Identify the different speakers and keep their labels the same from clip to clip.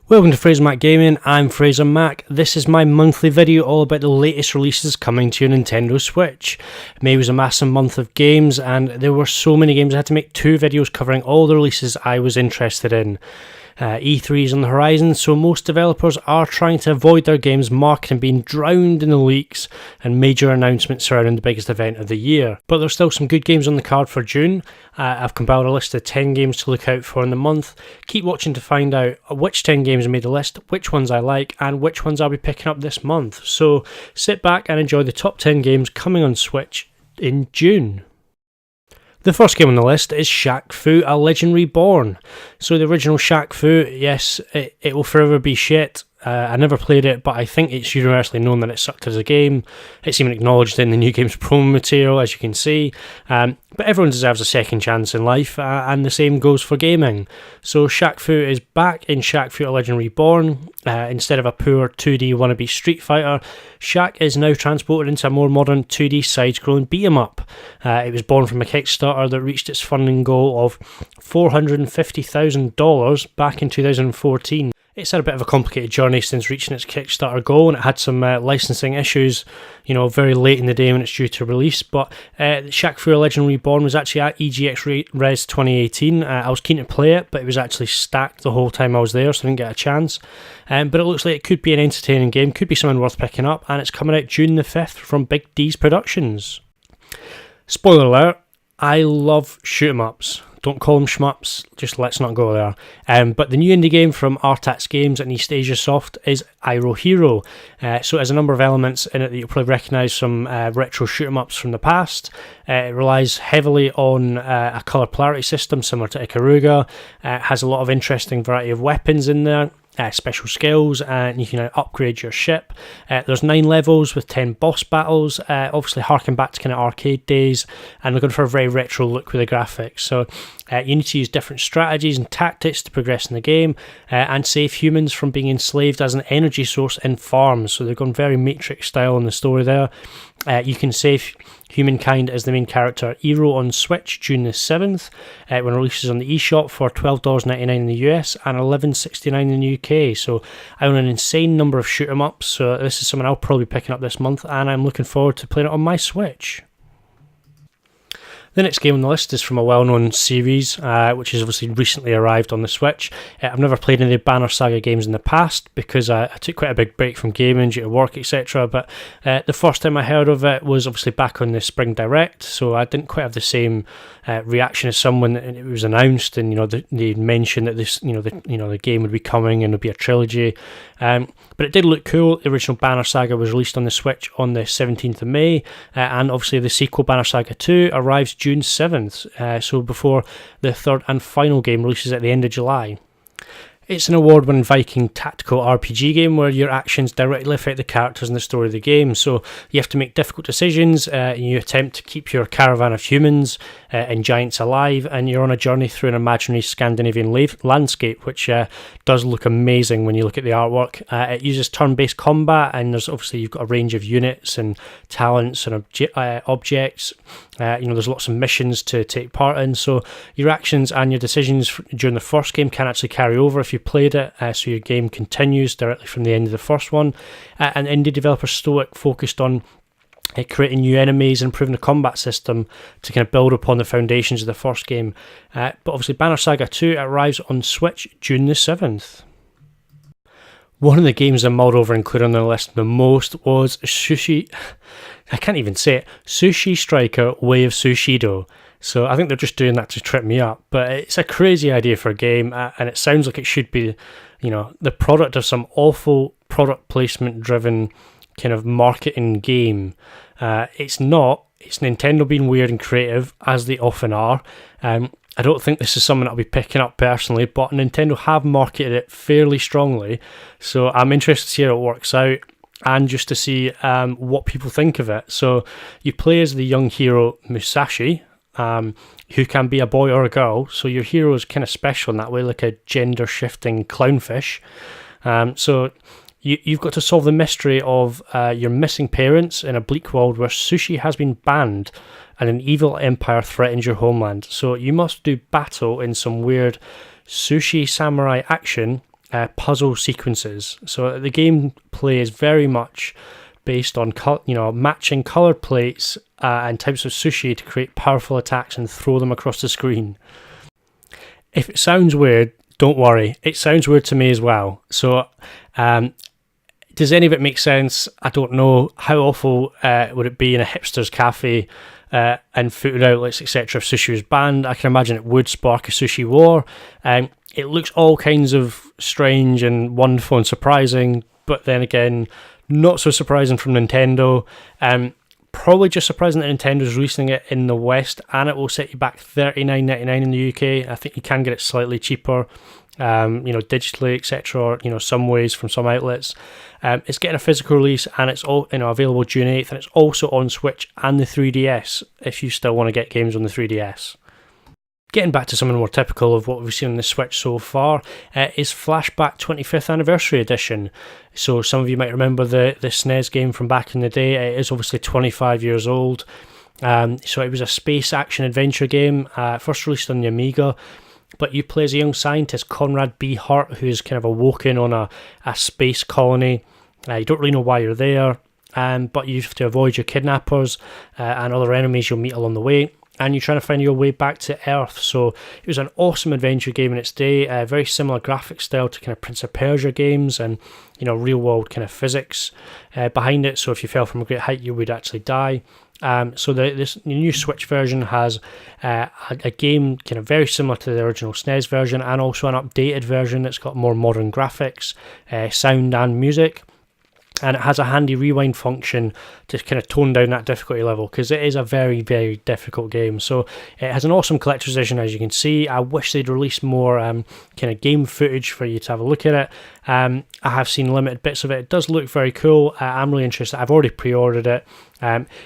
Speaker 1: Welcome to Fraser Mac Gaming. I'm Fraser Mac. This is my monthly video all about the latest releases coming to your Nintendo Switch. May was a massive month of games and there were so many games I had to make two videos covering all the releases I was interested in. E3 is on the horizon, so most developers are trying to avoid their games' marketing being drowned in the leaks and major announcements surrounding the biggest event of the year. But there's still some good games on the card for June. I've compiled a list of 10 games to look out for in the month. Keep watching to find out which 10 games made the list, which ones I like, and which ones I'll be picking up this month. So sit back and enjoy the top 10 games coming on Switch in June. The first game on the list is Shaq Fu: A Legend Reborn. So the original Shaq Fu, yes, it will forever be shit. I never played it, but I think it's universally known that it sucked as a game. It's even acknowledged in the new game's promo material, as you can see. But everyone deserves a second chance in life, and the same goes for gaming. So Shaq Fu is back in Shaq Fu: A Legend Reborn. Instead of a poor 2D wannabe Street Fighter, Shaq is now transported into a more modern 2D side-scrolling beat-em-up. It was born from a Kickstarter that reached its funding goal of $450,000 back in 2014. It's had a bit of a complicated journey since reaching its Kickstarter goal, and it had some licensing issues, very late in the day when it's due to release. But Shaq Fu: A Legend Reborn was actually at EGX Res 2018. I was keen to play it, but it was actually stacked the whole time I was there, so I didn't get a chance. But it looks like it could be an entertaining game, could be something worth picking up, and it's coming out June the 5th from Big D's Productions. Spoiler alert, I love shoot-em-ups. Don't call them shmups, just let's not go there. But the new indie game from Artax Games and East Asia Soft is Iroh Hero. So it has a number of elements in it that you'll probably recognise from retro shoot-em-ups from the past. It relies heavily on a colour polarity system similar to Ikaruga. It has a lot of interesting variety of weapons in there. Special skills, and you can upgrade your ship. There's 9 levels with 10 boss battles, obviously harking back to kind of arcade days, and we're going for a very retro look with the graphics. So you need to use different strategies and tactics to progress in the game and save humans from being enslaved as an energy source in farms. So they've gone very Matrix style in the story there. You can save humankind as the main character Iroh on Switch June the 7th, when it releases on the eShop for $12.99 in the US and $11.69 in the UK. So I own an insane number of shoot 'em ups, so this is something I'll probably be picking up this month, and I'm looking forward to playing it on my Switch. The next game on the list is from a well-known series, which has obviously recently arrived on the Switch. I've never played any of the Banner Saga games in the past because I took quite a big break from gaming due to work, etc. But the first time I heard of it was obviously back on the Spring Direct, so I didn't quite have the same reaction as someone when it was announced, and they mentioned that this, the game would be coming and it'd be a trilogy. But it did look cool. The original Banner Saga was released on the Switch on the 17th of May, and obviously the sequel Banner Saga 2 arrives June 7th, so before the third and final game releases at the end of July. It's an award-winning Viking tactical RPG game where your actions directly affect the characters and the story of the game. So you have to make difficult decisions, and you attempt to keep your caravan of humans and giants alive, and you're on a journey through an imaginary Scandinavian landscape, which does look amazing when you look at the artwork. It uses turn-based combat, and you've got a range of units and talents and objects. There's lots of missions to take part in, so your actions and your decisions during the first game can actually carry over if you played it, so your game continues directly from the end of the first one. And indie developer Stoic focused on creating new enemies and improving the combat system to kind of build upon the foundations of the first game. But obviously Banner Saga 2 arrives on Switch June the 7th. One of the games I mulled over including on the list the most was Sushi Striker Way of Sushido. So I think they're just doing that to trip me up, but it's a crazy idea for a game, and it sounds like it should be, the product of some awful product placement driven kind of marketing game. It's not. It's Nintendo being weird and creative, as they often are. I don't think this is something I'll be picking up personally, but Nintendo have marketed it fairly strongly, so I'm interested to see how it works out and just to see what people think of it. So you play as the young hero Musashi, who can be a boy or a girl, so your hero is kind of special in that way, like a gender-shifting clownfish. So you've got to solve the mystery of your missing parents in a bleak world where sushi has been banned and an evil empire threatens your homeland. So you must do battle in some weird sushi samurai action puzzle sequences. So the gameplay is very much based on matching coloured plates and types of sushi to create powerful attacks and throw them across the screen. If it sounds weird, don't worry. It sounds weird to me as well. So does any of it make sense? I don't know. How awful would it be in a hipster's cafe and food outlets, etc. if sushi was banned? I can imagine it would spark a sushi war. It looks all kinds of strange and wonderful and surprising, but then again, not so surprising from Nintendo. Probably just surprising that Nintendo's releasing it in the West, and it will set you back $39.99 in the UK. I think you can get it slightly cheaper, digitally, etc., or some ways from some outlets. It's getting a physical release, and it's all available June 8th, and it's also on Switch and the 3DS if you still want to get games on the 3DS. Getting back to something more typical of what we've seen on the Switch so far is Flashback 25th Anniversary Edition. So some of you might remember the SNES game from back in the day. It is obviously 25 years old. So it was a space action adventure game, first released on the Amiga. But you play as a young scientist, Conrad B. Hart, who's kind of awoken on a space colony. You don't really know why you're there, but you have to avoid your kidnappers and other enemies you'll meet along the way. And you're trying to find your way back to Earth. So it was an awesome adventure game in its day, very similar graphic style to kind of Prince of Persia games, and real world kind of physics behind it. So if you fell from a great height, you would actually die. So this new Switch version has a game kind of very similar to the original SNES version, and also an updated version that's got more modern graphics, sound and music. And it has a handy rewind function to kind of tone down that difficulty level, because it is a very, very difficult game. So it has an awesome collector's edition, as you can see. I wish they'd release more kind of game footage for you to have a look at it. I have seen limited bits of it. It does look very cool. I'm really interested. I've already pre-ordered it.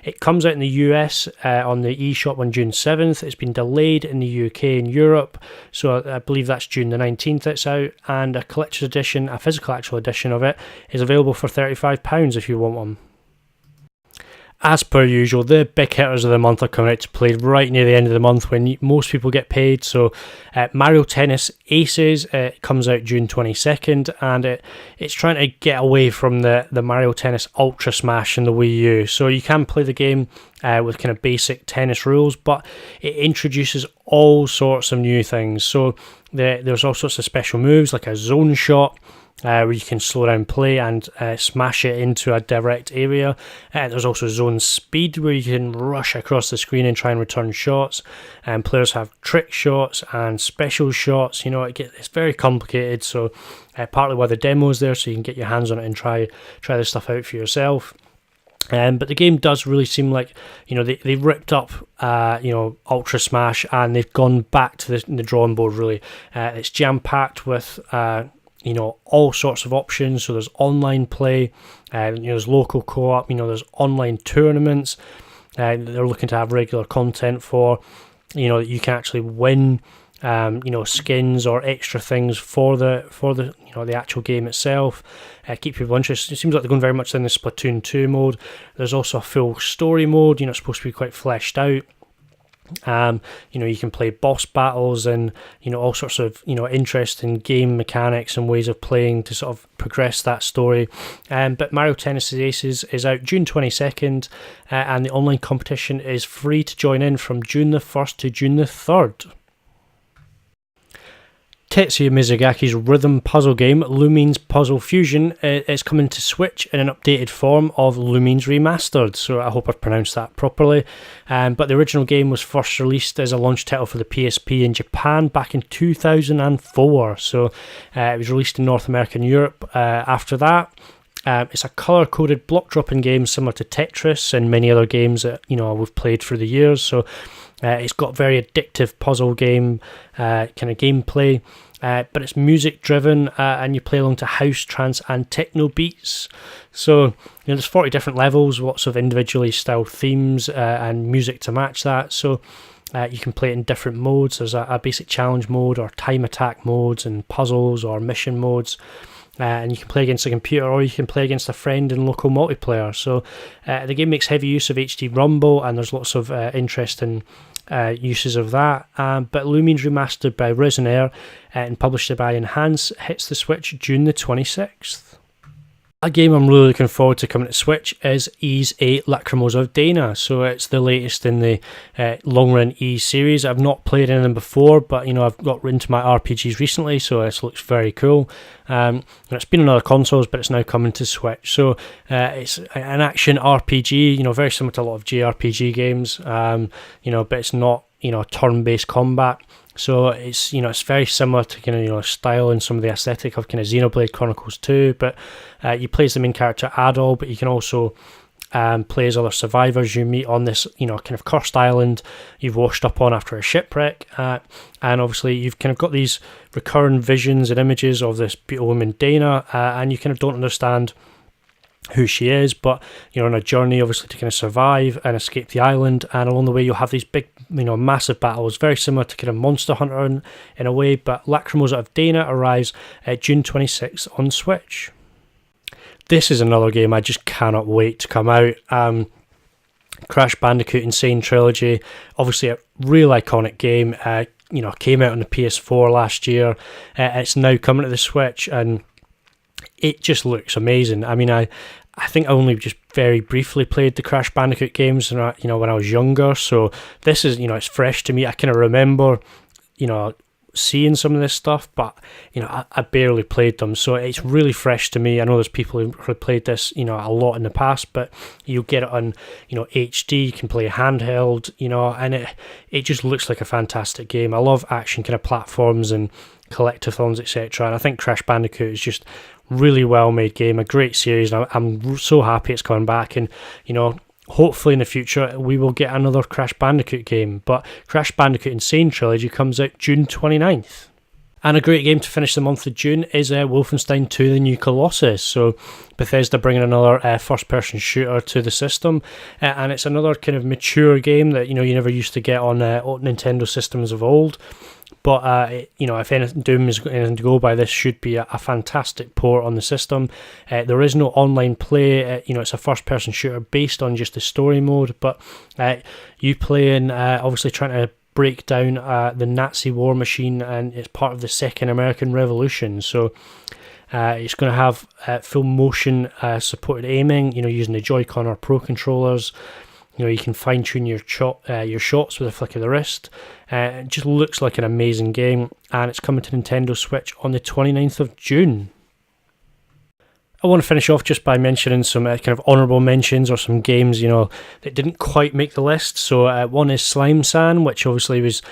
Speaker 1: It comes out in the US on the eShop on June 7th. It's been delayed in the UK and Europe, so I believe that's June the 19th it's out. And a collector's edition, a physical actual edition of it, is available for £35 if you want one. As per usual, the big hitters of the month are coming out to play right near the end of the month when most people get paid. So Mario Tennis Aces comes out June 22nd, and it's trying to get away from the Mario Tennis Ultra Smash and the Wii U. So you can play the game with kind of basic tennis rules, but it introduces all sorts of new things. So there's all sorts of special moves, like a zone shot, where you can slow down play and smash it into a direct area. There's also zone speed, where you can rush across the screen and try and return shots. And players have trick shots and special shots. It's very complicated, so partly why the demo is there, so you can get your hands on it and try this stuff out for yourself. But the game does really seem like, they ripped up, Ultra Smash, and they've gone back to the drawing board, really. It's jam-packed with all sorts of options. So there's online play, there's local co-op, there's online tournaments. They're looking to have regular content for, you can actually win, skins or extra things for the the actual game itself. Keep people interested. It seems like they're going very much in the Splatoon 2 mode. There's also a full story mode. It's supposed to be quite fleshed out. You can play boss battles and all sorts of interesting game mechanics and ways of playing to sort of progress that story. But Mario Tennis Aces is out June 22nd, and the online competition is free to join in from June the 1st to June the 3rd. Tetsuya Mizugaki's rhythm puzzle game, Lumines Puzzle Fusion, is coming to Switch in an updated form of Lumines Remastered, so I hope I've pronounced that properly. But the original game was first released as a launch title for the PSP in Japan back in 2004, so it was released in North America and Europe after that. It's a colour-coded block-dropping game similar to Tetris and many other games that we've played through the years, so it's got very addictive puzzle game kind of gameplay, but it's music driven, and you play along to house, trance and techno beats. So there's 40 different levels, lots of individually styled themes and music to match that. So you can play it in different modes. There's a basic challenge mode or time attack modes and puzzles or mission modes. and you can play against a computer or you can play against a friend in local multiplayer. So the game makes heavy use of HD Rumble, and there's lots of interesting uses of that. But Lumines Remastered by Risen Air and published by Enhance hits the Switch June the 26th. A game I'm really looking forward to coming to Switch is Ys 8 Lacrimosa of Dana. So it's the latest in the long run Ys series. I've not played any of them before, but I've got into my RPGs recently, so this looks very cool. It's been on other consoles, but it's now coming to Switch. So it's an action RPG, very similar to a lot of JRPG games, but it's not turn-based combat. So it's it's very similar to kind of style and some of the aesthetic of kind of Xenoblade Chronicles 2, but you play as the main character Adol, but you can also play as other survivors you meet on this kind of cursed island you've washed up on after a shipwreck, and obviously you've kind of got these recurrent visions and images of this beautiful woman Dana, and you kind of don't understand who she is, but on a journey obviously to kind of survive and escape the island, and along the way you'll have these big massive battles, very similar to kind of Monster Hunter in a way. But Lacrimosa of Dana arrives June 26th on Switch. This is another game I just cannot wait to come out. Crash Bandicoot Insane Trilogy, obviously a real iconic game, came out on the PS4 last year. It's now coming to the Switch, and it just looks amazing. I mean, I think I only just very briefly played the Crash Bandicoot games, when I was younger. So this is, it's fresh to me. I kind of remember, seeing some of this stuff, but I barely played them. So it's really fresh to me. I know there's people who have played this, a lot in the past, but you'll get it on, HD. You can play handheld, and it just looks like a fantastic game. I love action kind of platforms and collectathons, etc. And I think Crash Bandicoot is just really well made game, a great series, and I'm so happy it's coming back. And hopefully in the future we will get another Crash Bandicoot game. But Crash Bandicoot Insane Trilogy comes out June 29th. And a great game to finish the month of June is Wolfenstein 2 The New Colossus. So Bethesda bringing another first-person shooter to the system, and it's another kind of mature game that you never used to get on Nintendo systems of old. But if anything, Doom is anything to go by, this should be a fantastic port on the system. There is no online play. It's a first-person shooter based on just the story mode. But you play in obviously trying to break down the Nazi war machine, and it's part of the Second American Revolution. So it's going to have full motion supported aiming. Using the Joy-Con or Pro controllers. You can fine-tune your shots with a flick of the wrist. It just looks like an amazing game, and it's coming to Nintendo Switch on the 29th of June. I want to finish off just by mentioning some kind of honourable mentions, or some games, that didn't quite make the list. So one is Slime San, which obviously was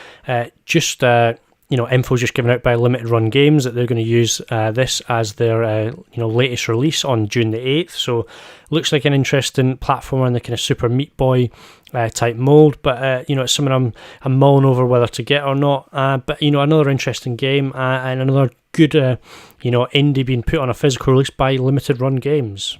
Speaker 1: just info just given out by Limited Run Games that they're going to use this as their latest release on June the 8th. So looks like an interesting platformer in the kind of Super Meat Boy type mold, but it's something I'm mulling over whether to get or not. But another interesting game, and another good indie being put on a physical release by Limited Run Games.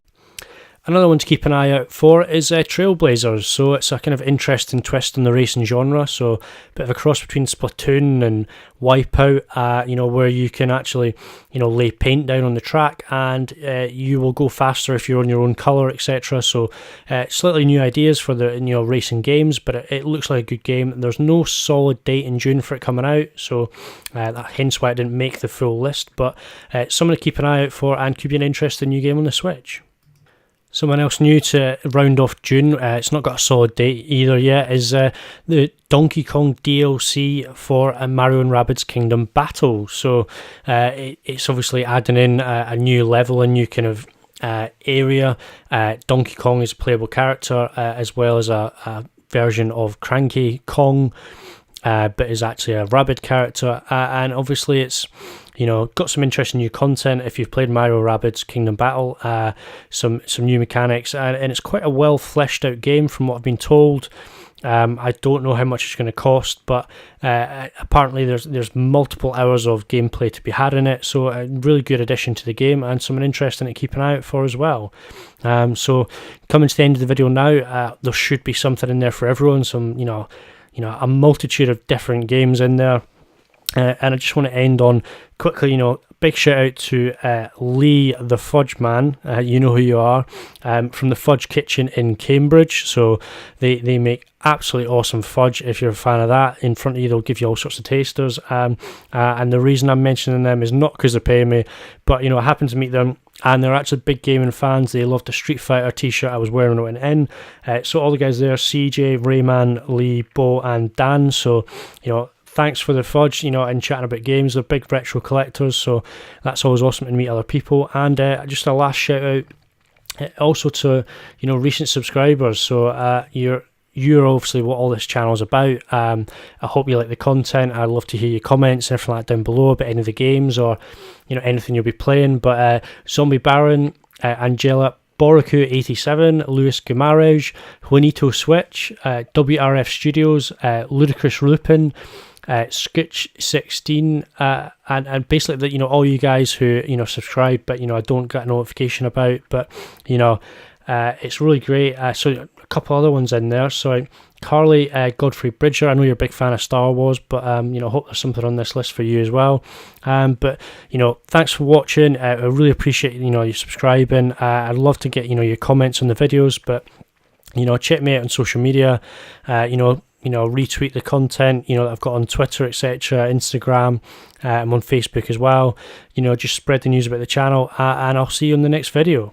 Speaker 1: Another one to keep an eye out for is Trailblazers. So it's a kind of interesting twist in the racing genre. So a bit of a cross between Splatoon and Wipeout, where you can actually, lay paint down on the track, and you will go faster if you're on your own colour, etc. So slightly new ideas for the racing games, but it looks like a good game. There's no solid date in June for it coming out, so hence why it didn't make the full list. But something to keep an eye out for, and could be an interesting new game on the Switch. Someone else new to round off June, it's not got a solid date either yet, is the Donkey Kong DLC for Mario & Rabbids Kingdom Battle. So it's obviously adding in a new level, a new kind of area. Donkey Kong is a playable character, as well as a version of Cranky Kong, but is actually a Rabbid character. And obviously it's got some interesting new content if you've played Mario Rabbids Kingdom Battle, some new mechanics, and it's quite a well fleshed out game from what I've been told. I don't know how much it's going to cost, but apparently there's multiple hours of gameplay to be had in it, so a really good addition to the game, and something interesting to keep an eye out for as well. So coming to the end of the video now, there should be something in there for everyone, some a multitude of different games in there. And I just want to end on quickly, big shout out to Lee the Fudge Man. You know who you are, from the Fudge Kitchen in Cambridge. So they make absolutely awesome fudge. If you're a fan of that, in front of you they'll give you all sorts of tasters. And the reason I'm mentioning them is not because they're paying me, but I happened to meet them. And they're actually big gaming fans. They loved the Street Fighter t-shirt I was wearing when I went in. So all the guys there, CJ, Rayman, Lee, Bo, and Dan. So, thanks for the fudge, and chatting about games. They're big retro collectors, so that's always awesome to meet other people. And just a last shout out also to, recent subscribers. So you're obviously what all this channel's about. I hope you like the content. I'd love to hear your comments and everything like that down below about any of the games or, anything you'll be playing. But Zombie Baron, Angela, Boroku87, Luis Gumaraj, Juanito Switch, WRF Studios, Ludicrous Lupin, Scooch16, and basically that, all you guys who, subscribe, but, I don't get a notification about, but, it's really great. So a couple other ones in there. So Carly Godfrey Bridger, I know you're a big fan of Star Wars, but hope there's something on this list for you as well. But thanks for watching. I really appreciate you subscribing. I'd love to get your comments on the videos, but check me out on social media. Retweet the content that I've got on Twitter, etc., Instagram. I'm on Facebook as well. Just spread the news about the channel, and I'll see you in the next video.